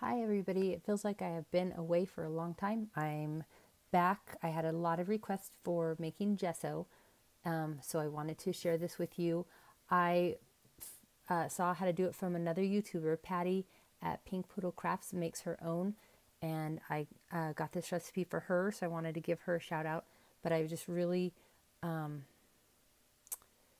Hi everybody, it feels like I have been away for a long time. I'm back. I had a lot of requests for making gesso, so I wanted to share this with you. I saw how to do it from another YouTuber, Patty at Pink Poodle Crafts, makes her own, and I got this recipe for her, so I wanted to give her a shout out, but I just really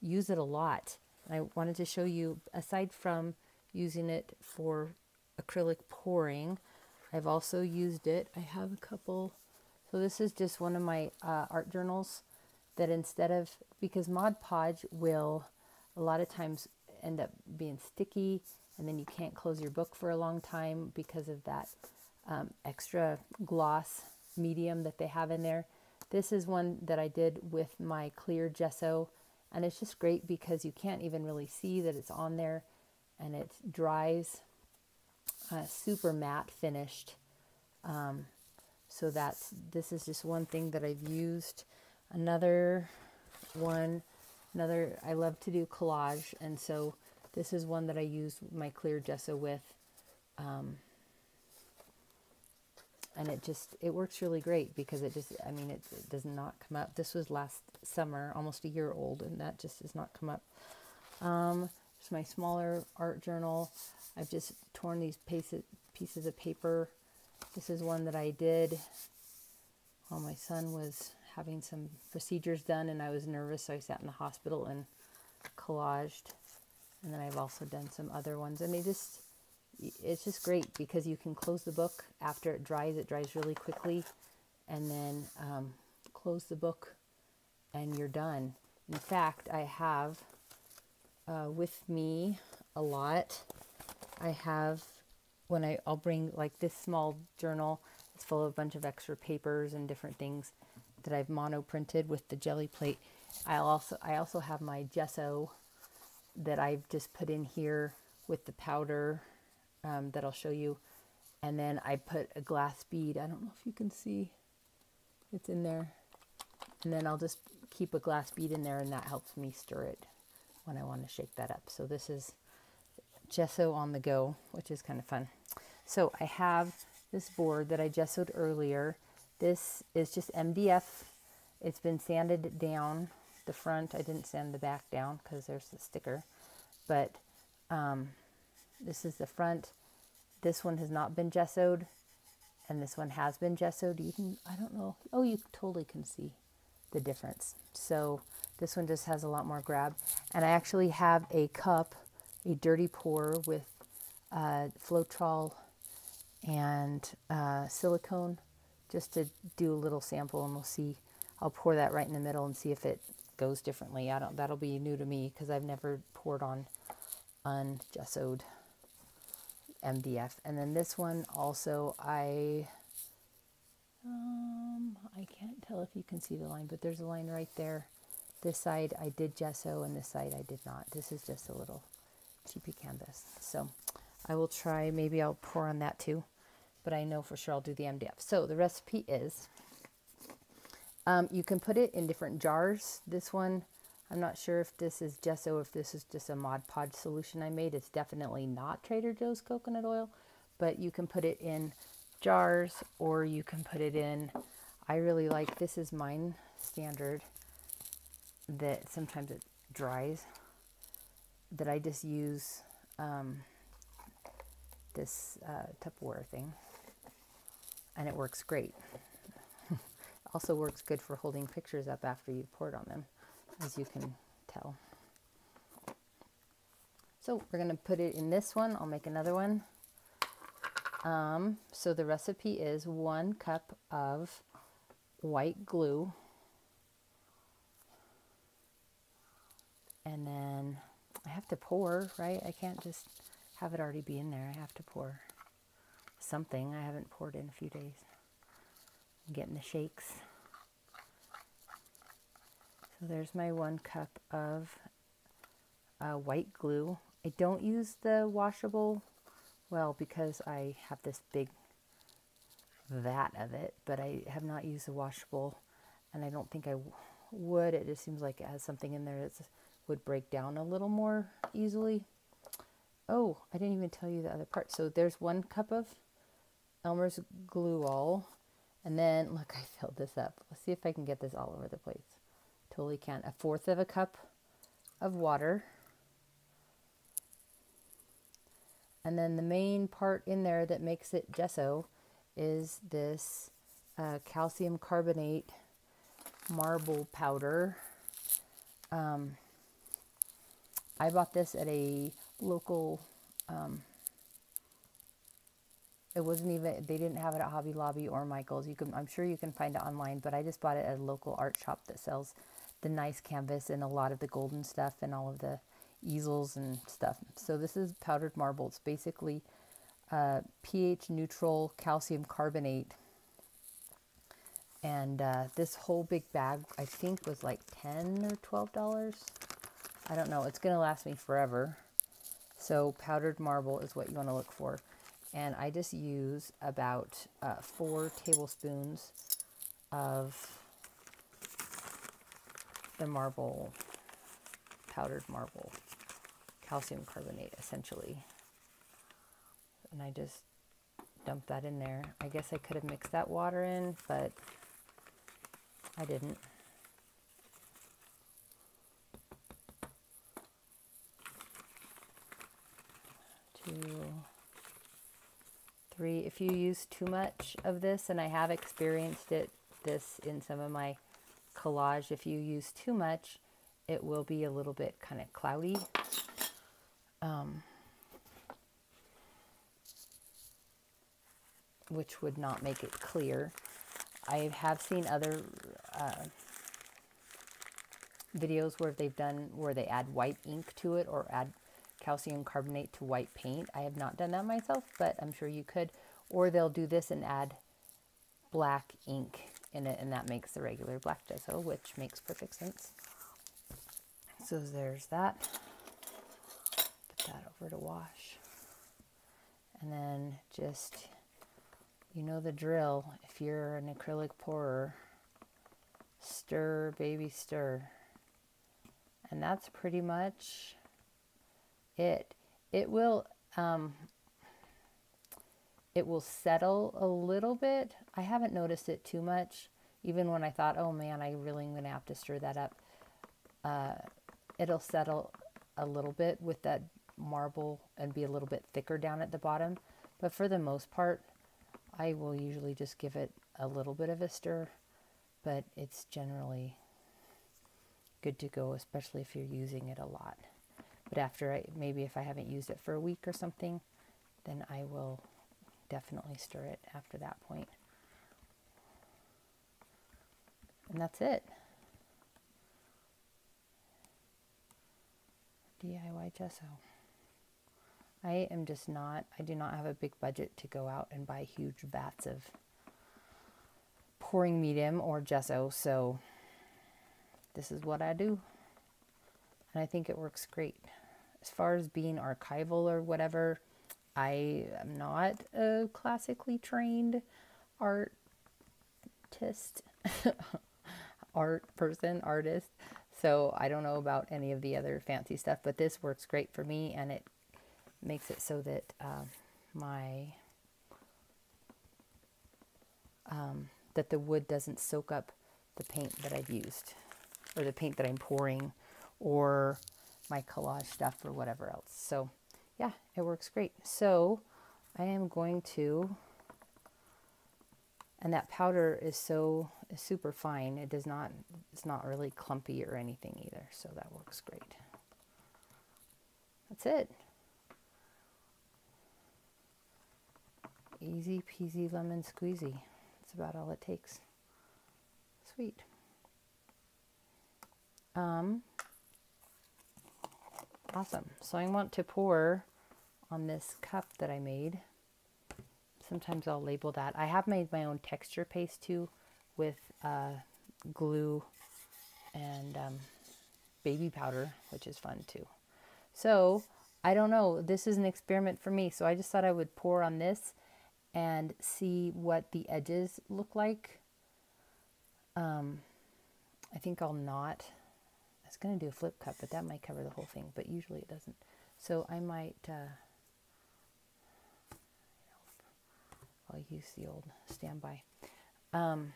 use it a lot. I wanted to show you, aside from using it for acrylic pouring, I've also used it. I have a couple. So this is just one of my art journals that instead of, because Mod Podge will a lot of times end up being sticky and then you can't close your book for a long time because of that extra gloss medium that they have in there. This is one that I did with my Clear Gesso, and it's just great because you can't even really see that it's on there, and it dries super matte finished. So this is just one thing that I've used. Another, I love to do collage, and so this is one that I use my Clear Gesso with. And it works really great because it does not come up. This was last summer, almost a year old, and that just does not come up. It's my smaller art journal. I've just torn these pieces of paper. This is one that I did while my son was having some procedures done and I was nervous, so I sat in the hospital and collaged. And then I've also done some other ones, and it's just great because you can close the book after it dries. It dries really quickly, and then close the book and you're done. In fact, I have with me a lot. I have, I'll bring like this small journal. It's full of a bunch of extra papers and different things that I've mono printed with the jelly plate. I also have my gesso that I've just put in here with the powder that I'll show you. And then I put a glass bead. I don't know if you can see. It's in there. And then I'll just keep a glass bead in there, and that helps me stir it when I want to shake that up. So this is gesso on the go, which is kind of fun. So I have this board that I gessoed earlier. This is just MDF. It's been sanded down the front. I didn't sand the back down because there's the sticker. But this is the front. This one has not been gessoed, and this one has been gessoed. I don't know. Oh, you totally can see the difference. So this one just has a lot more grab. And I actually have a cup, a dirty pour with Floetrol and silicone, just to do a little sample, and we'll see. I'll pour that right in the middle and see if it goes differently. That'll be new to me because I've never poured on ungessoed MDF. And then this one also, I can't tell if you can see the line, but there's a line right there. This side I did gesso and this side I did not. This is just a little cheapy canvas. So I will try, maybe I'll pour on that too, but I know for sure I'll do the MDF. So the recipe is, you can put it in different jars. This one, I'm not sure if this is gesso, if this is just a Mod Podge solution I made. It's definitely not Trader Joe's coconut oil, but you can put it in jars, or you can put it in, I really like, this is mine standard, that sometimes it dries, that I just use this Tupperware thing, and it works great. Also works good for holding pictures up after you've poured on them, as you can tell. So we're going to put it in this one. I'll make another one. So the recipe is 1 cup of white glue. And then I have to pour, right? I can't just have it already be in there. I have to pour something. I haven't poured in a few days. I'm getting the shakes. So there's my 1 cup of white glue. I don't use the washable, well, because I have this big vat of it, but I have not used the washable, and I don't think I would. It just seems like it has something in there that would break down a little more easily. oh, I didn't even tell you the other part. So there's 1 cup of Elmer's glue all. And then, look, I filled this up. Let's see if I can get this all over the place. Totally can. 1/4 of a cup of water. And then the main part in there that makes it gesso is this calcium carbonate marble powder. I bought this at a local, it wasn't even, they didn't have it at Hobby Lobby or Michael's. I'm sure you can find it online, but I just bought it at a local art shop that sells the nice canvas and a lot of the golden stuff and all of the easels and stuff. So this is powdered marble. It's basically pH neutral calcium carbonate. And this whole big bag, I think, was like $10 or $12. I don't know. It's going to last me forever. So powdered marble is what you want to look for. And I just use about 4 tablespoons of the marble, powdered marble, calcium carbonate, essentially. And I just dump that in there. I guess I could have mixed that water in, but I didn't. 2, 3. If you use too much of this, and I have experienced this in some of my collage, if you use too much, it will be a little bit kind of cloudy. Which would not make it clear. I have seen other videos where they add white ink to it or add calcium carbonate to white paint. I have not done that myself, but I'm sure you could. Or they'll do this and add black ink in it, and that makes the regular black gesso, which makes perfect sense. So there's that. Put that over to wash. And then just, you know the drill. If you're an acrylic pourer, stir, baby, stir. And that's pretty much it. It will settle a little bit. I haven't noticed it too much, even when I thought, oh man, I really am going to have to stir that up. It'll settle a little bit with that marble and be a little bit thicker down at the bottom. But for the most part, I will usually just give it a little bit of a stir, but it's generally good to go, especially if you're using it a lot. But after maybe if I haven't used it for a week or something, then I will definitely stir it after that point. And that's it. DIY gesso. I do not have a big budget to go out and buy huge vats of pouring medium or gesso, so this is what I do. And I think it works great. As far as being archival or whatever, I am not a classically trained artist, artist. So I don't know about any of the other fancy stuff, but this works great for me, and it makes it so that that the wood doesn't soak up the paint that I've used, or the paint that I'm pouring, or my collage stuff, or whatever else. So yeah, it works great. So I am going to, and that powder is super fine. It's not really clumpy or anything either. So that works great. That's it. Easy peasy lemon squeezy. That's about all it takes. Sweet. Awesome. So I want to pour on this cup that I made. Sometimes I'll label that. I have made my own texture paste too, with glue and baby powder, which is fun too. So I don't know. This is an experiment for me. So I just thought I would pour on this and see what the edges look like. I think I'll not. I was going to do a flip cut, but that might cover the whole thing, but usually it doesn't. So I might, I'll use the old standby. I'm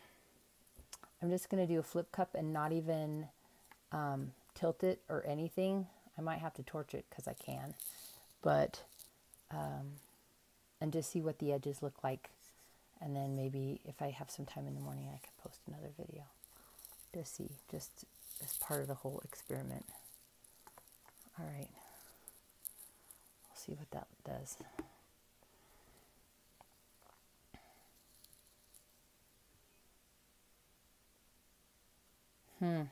just going to do a flip cup and not even tilt it or anything. I might have to torch it because I can, but, and just see what the edges look like. And then maybe if I have some time in the morning, I can post another video to see, just as part of the whole experiment. All right. We'll see what that does. I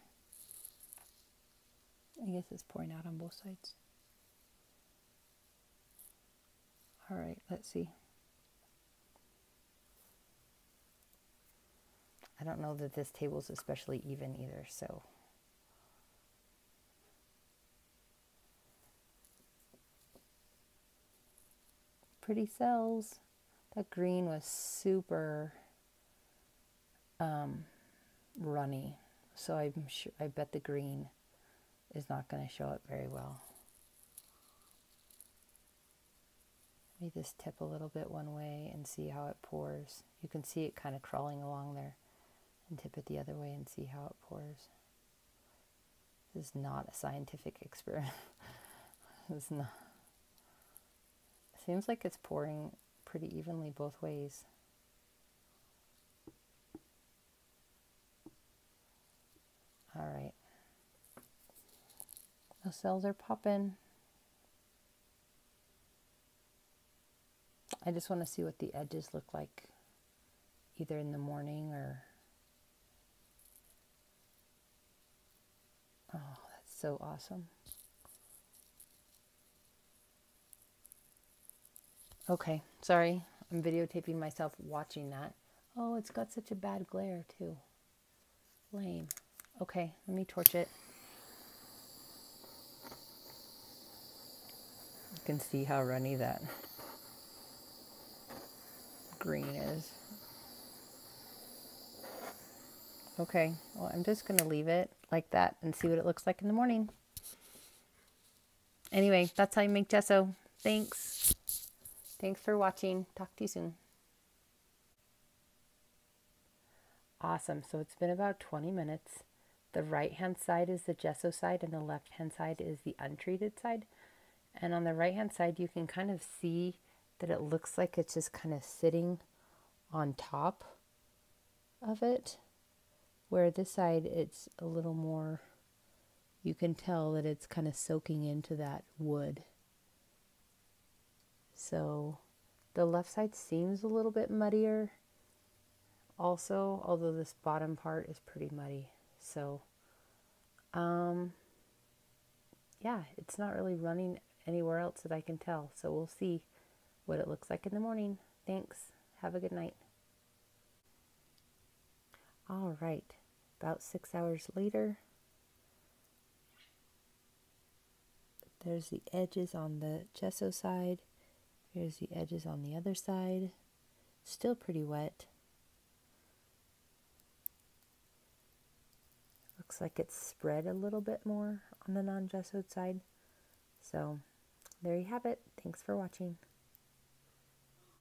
guess it's pouring out on both sides. All right, let's see. I don't know that this table's especially even either, so. Pretty cells. That green was super runny, so I'm sure, I bet the green is not going to show up very well. Let me just tip a little bit one way and see how it pours. You can see it kind of crawling along there, and tip it the other way and see how it pours. This is not a scientific experiment. It's not. It seems like it's pouring pretty evenly both ways. All right. Those cells are popping. I just want to see what the edges look like, either in the morning or... Oh, that's so awesome. Okay, sorry. I'm videotaping myself watching that. Oh, it's got such a bad glare too. Lame. Okay, let me torch it. You can see how runny that green is. Okay, well, I'm just going to leave it like that and see what it looks like in the morning. Anyway, that's how you make gesso. Thanks. Thanks for watching. Talk to you soon. Awesome. So it's been about 20 minutes. The right-hand side is the gesso side and the left-hand side is the untreated side. And on the right-hand side, you can kind of see that it looks like it's just kind of sitting on top of it. Where this side, it's a little more, you can tell that it's kind of soaking into that wood. So the left side seems a little bit muddier also, although this bottom part is pretty muddy. So, yeah, it's not really running anywhere else that I can tell. So we'll see what it looks like in the morning. Thanks. Have a good night. All right. About 6 hours later, there's the edges on the gesso side. Here's the edges on the other side. Still pretty wet. Looks like it's spread a little bit more on the non-gessoed side. So there you have it. Thanks for watching.